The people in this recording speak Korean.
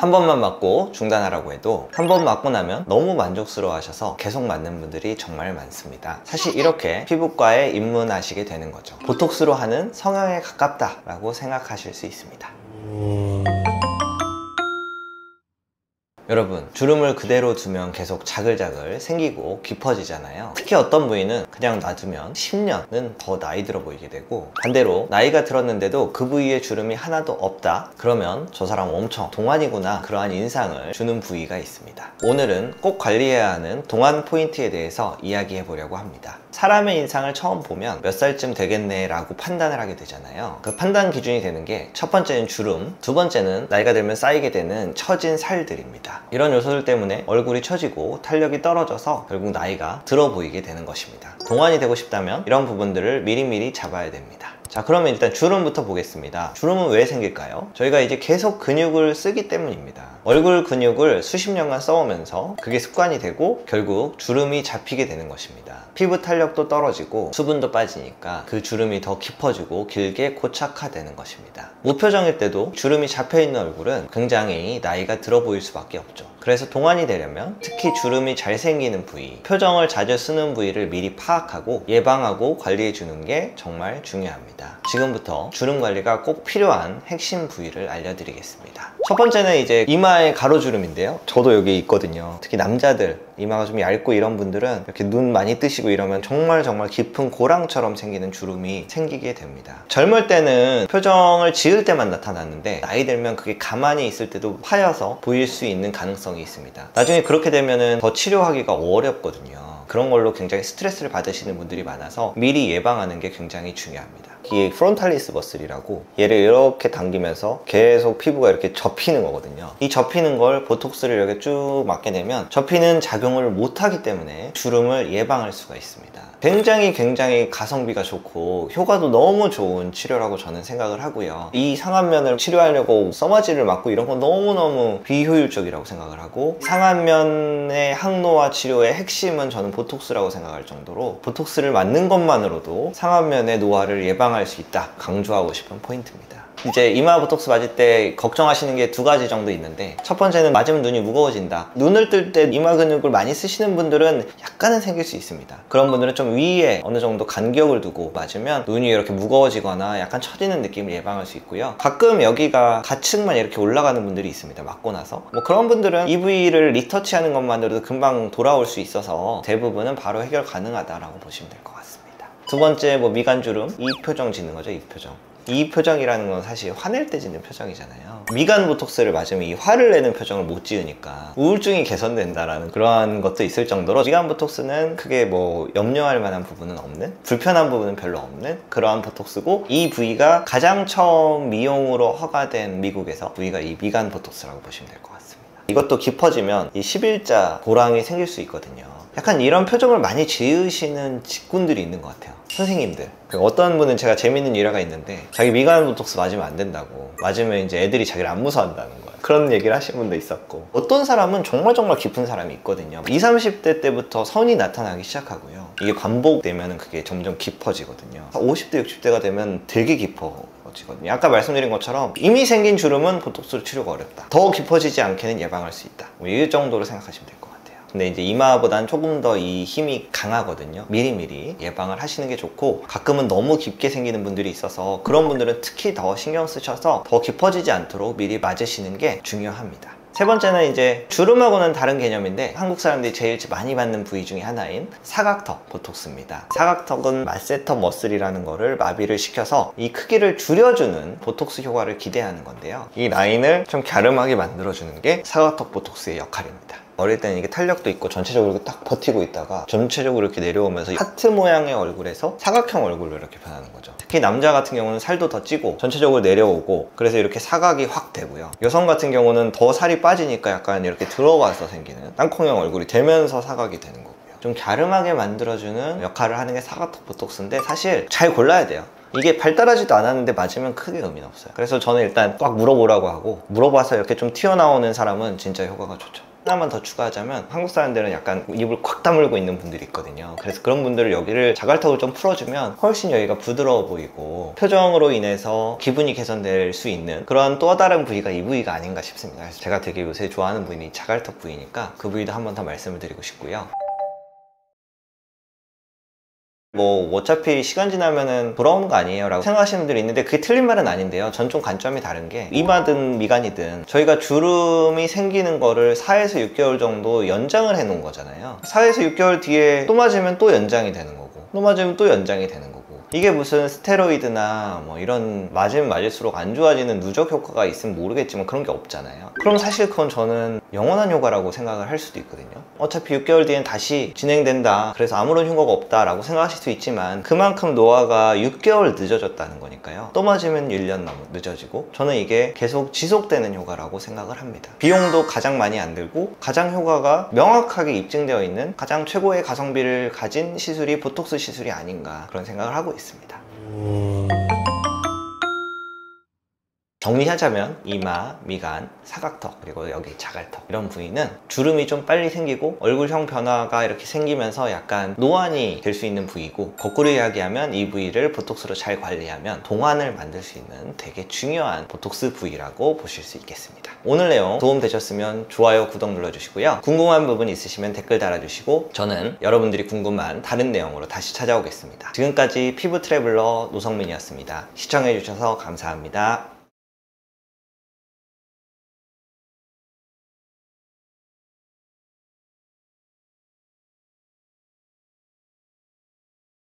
한 번만 맞고 중단하라고 해도 한 번 맞고 나면 너무 만족스러워 하셔서 계속 맞는 분들이 정말 많습니다. 사실 이렇게 피부과에 입문하시게 되는 거죠. 보톡스로 하는 성형에 가깝다 라고 생각하실 수 있습니다. 여러분, 주름을 그대로 두면 계속 자글자글 생기고 깊어지잖아요. 특히 어떤 부위는 그냥 놔두면 10년은 더 나이 들어 보이게 되고, 반대로 나이가 들었는데도 그 부위에 주름이 하나도 없다? 그러면 저 사람 엄청 동안이구나, 그러한 인상을 주는 부위가 있습니다. 오늘은 꼭 관리해야 하는 동안 포인트에 대해서 이야기해 보려고 합니다. 사람의 인상을 처음 보면 몇 살쯤 되겠네 라고 판단을 하게 되잖아요. 그 판단 기준이 되는 게 첫 번째는 주름, 두 번째는 나이가 들면 쌓이게 되는 처진 살들입니다. 이런 요소들 때문에 얼굴이 처지고 탄력이 떨어져서 결국 나이가 들어 보이게 되는 것입니다. 동안이 되고 싶다면 이런 부분들을 미리미리 잡아야 됩니다. 자, 그러면 일단 주름부터 보겠습니다. 주름은 왜 생길까요? 저희가 이제 계속 근육을 쓰기 때문입니다. 얼굴 근육을 수십 년간 써오면서 그게 습관이 되고 결국 주름이 잡히게 되는 것입니다. 피부 탄력도 떨어지고 수분도 빠지니까 그 주름이 더 깊어지고 길게 고착화되는 것입니다. 무표정일 때도 주름이 잡혀있는 얼굴은 굉장히 나이가 들어 보일 수밖에 없죠. 그래서 동안이 되려면 특히 주름이 잘 생기는 부위, 표정을 자주 쓰는 부위를 미리 파악하고 예방하고 관리해 주는 게 정말 중요합니다. 지금부터 주름 관리가 꼭 필요한 핵심 부위를 알려드리겠습니다. 첫 번째는 이제 이마의 가로주름인데요. 저도 여기 있거든요. 특히 남자들 이마가 좀 얇고 이런 분들은 이렇게 눈 많이 뜨시고 이러면 정말 깊은 고랑처럼 생기는 주름이 생기게 됩니다. 젊을 때는 표정을 지을 때만 나타났는데 나이 들면 그게 가만히 있을 때도 파여서 보일 수 있는 가능성이 있습니다. 나중에 그렇게 되면은 더 치료하기가 어렵거든요. 그런 걸로 굉장히 스트레스를 받으시는 분들이 많아서 미리 예방하는 게 굉장히 중요합니다. 이게 프론탈리스 머슬이라고, 얘를 이렇게 당기면서 계속 피부가 이렇게 접히는 거거든요. 이 접히는 걸 보톡스를 이렇게 쭉 맞게 되면 접히는 작용을 못하기 때문에 주름을 예방할 수가 있습니다. 굉장히 가성비가 좋고 효과도 너무 좋은 치료라고 저는 생각을 하고요. 이 상안면을 치료하려고 써마지를 맞고 이런 건 너무너무 비효율적이라고 생각을 하고, 상안면의 항노화 치료의 핵심은 저는 보톡스라고 생각할 정도로 보톡스를 맞는 것만으로도 상안면의 노화를 예방할 수 있다, 강조하고 싶은 포인트입니다. 이제 이마 보톡스 맞을 때 걱정하시는 게 두 가지 정도 있는데, 첫 번째는 맞으면 눈이 무거워진다. 눈을 뜰 때 이마 근육을 많이 쓰시는 분들은 약간은 생길 수 있습니다. 그런 분들은 좀 위에 어느 정도 간격을 두고 맞으면 눈이 이렇게 무거워지거나 약간 처지는 느낌을 예방할 수 있고요. 가끔 여기가 가층만 이렇게 올라가는 분들이 있습니다. 맞고 나서 그런 분들은 이 부위를 리터치하는 것만으로도 금방 돌아올 수 있어서 대부분은 바로 해결 가능하다라고 보시면 될 것 같습니다. 두 번째, 미간주름, 이표정 짓는 거죠. 이표정. 이 표정이라는 건 사실 화낼 때 짓는 표정이잖아요. 미간 보톡스를 맞으면 이 화를 내는 표정을 못 지으니까 우울증이 개선된다라는 그러한 것도 있을 정도로 미간 보톡스는 크게 염려할 만한 부분은 없는, 불편한 부분은 별로 없는 그러한 보톡스고, 이 부위가 가장 처음 미용으로 허가된 미국에서 부위가 이 미간 보톡스라고 보시면 될 것 같습니다. 이것도 깊어지면 이 11자 고랑이 생길 수 있거든요. 약간 이런 표정을 많이 지으시는 직군들이 있는 것 같아요. 선생님들. 어떤 분은 제가 재밌는 일화가 있는데, 자기 미간 보톡스 맞으면 안 된다고, 맞으면 이제 애들이 자기를 안 무서워한다는 거예요. 그런 얘기를 하신 분도 있었고, 어떤 사람은 정말 깊은 사람이 있거든요. 20, 30대 때부터 선이 나타나기 시작하고요. 이게 반복되면 그게 점점 깊어지거든요. 50대, 60대가 되면 되게 깊어지거든요. 아까 말씀드린 것처럼 이미 생긴 주름은 보톡스로 치료가 어렵다. 더 깊어지지 않게는 예방할 수 있다. 이 정도로 생각하시면 될 것 같아요. 근데 이제 이마보단 조금 더 이 힘이 강하거든요. 미리미리 예방을 하시는 게 좋고, 가끔은 너무 깊게 생기는 분들이 있어서 그런 분들은 특히 더 신경 쓰셔서 더 깊어지지 않도록 미리 맞으시는 게 중요합니다. 세 번째는 이제 주름하고는 다른 개념인데, 한국 사람들이 제일 많이 받는 부위 중에 하나인 사각턱 보톡스입니다. 사각턱은 마세터 머슬이라는 거를 마비를 시켜서 이 크기를 줄여주는 보톡스 효과를 기대하는 건데요. 이 라인을 좀 갸름하게 만들어주는 게 사각턱 보톡스의 역할입니다. 어릴 때는 이게 탄력도 있고 전체적으로 이렇게 딱 버티고 있다가 전체적으로 이렇게 내려오면서 하트 모양의 얼굴에서 사각형 얼굴로 이렇게 변하는 거죠. 특히 남자 같은 경우는 살도 더 찌고 전체적으로 내려오고, 그래서 이렇게 사각이 확 되고요. 여성 같은 경우는 더 살이 빠지니까 약간 이렇게 들어가서 생기는 땅콩형 얼굴이 되면서 사각이 되는 거고요. 좀 갸름하게 만들어주는 역할을 하는 게 사각턱 보톡스인데, 사실 잘 골라야 돼요. 이게 발달하지도 않았는데 맞으면 크게 의미는 없어요. 그래서 저는 일단 꽉 물어보라고 하고, 물어봐서 이렇게 좀 튀어나오는 사람은 진짜 효과가 좋죠. 하나만 더 추가하자면 한국 사람들은 약간 입을 콱 다물고 있는 분들이 있거든요. 그래서 그런 분들을 여기를 자갈턱을 좀 풀어주면 훨씬 여기가 부드러워 보이고 표정으로 인해서 기분이 개선될 수 있는 그런 또 다른 부위가 이 부위가 아닌가 싶습니다. 그래서 제가 되게 요새 좋아하는 부위는 자갈턱 부위니까 그 부위도 한 번 더 말씀을 드리고 싶고요. 뭐 어차피 시간 지나면은 돌아오는 거 아니에요 라고 생각하시는 분들이 있는데 그게 틀린 말은 아닌데요. 전 좀 관점이 다른 게 이마든 미간이든 저희가 주름이 생기는 거를 4에서 6개월 정도 연장을 해 놓은 거잖아요. 4에서 6개월 뒤에 또 맞으면 또 연장이 되는 거고 또 맞으면 또 연장이 되는 거고 이게 무슨 스테로이드나 뭐 이런 맞으면 맞을수록 안 좋아지는 누적 효과가 있으면 모르겠지만 그런 게 없잖아요. 그럼 사실 그건 저는 영원한 효과라고 생각을 할 수도 있거든요. 어차피 6개월 뒤엔 다시 진행된다, 그래서 아무런 효과가 없다 라고 생각하실 수 있지만 그만큼 노화가 6개월 늦어졌다는 거니까요. 또 맞으면 1년 늦어지고 저는 이게 계속 지속되는 효과라고 생각을 합니다. 비용도 가장 많이 안 들고 가장 효과가 명확하게 입증되어 있는 가장 최고의 가성비를 가진 시술이 보톡스 시술이 아닌가 그런 생각을 하고 있습니다. 정리하자면 이마, 미간, 사각턱, 그리고 여기 자갈턱 이런 부위는 주름이 좀 빨리 생기고 얼굴형 변화가 이렇게 생기면서 약간 노안이 될 수 있는 부위고, 거꾸로 이야기하면 이 부위를 보톡스로 잘 관리하면 동안을 만들 수 있는 되게 중요한 보톡스 부위라고 보실 수 있겠습니다. 오늘 내용 도움되셨으면 좋아요, 구독 눌러주시고요. 궁금한 부분 있으시면 댓글 달아주시고 저는 여러분들이 궁금한 다른 내용으로 다시 찾아오겠습니다. 지금까지 피부 트래블러 노성민이었습니다. 시청해주셔서 감사합니다.